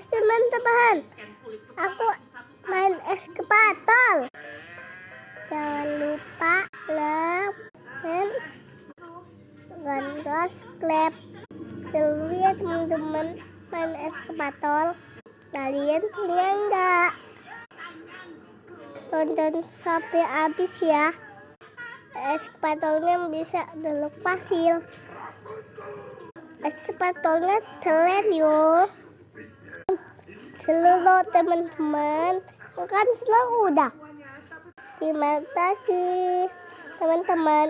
teman-teman, aku main eskapator. Jangan lupa like dan subscribe. Dulu ya teman-teman, main eskapator. Kalian punya enggak? Tonton sampai habis ya. Eskapatornya bisa belok pasir. Eskapatornya keren yo. Seluruh teman-teman kan udah. Terima kasih teman-teman.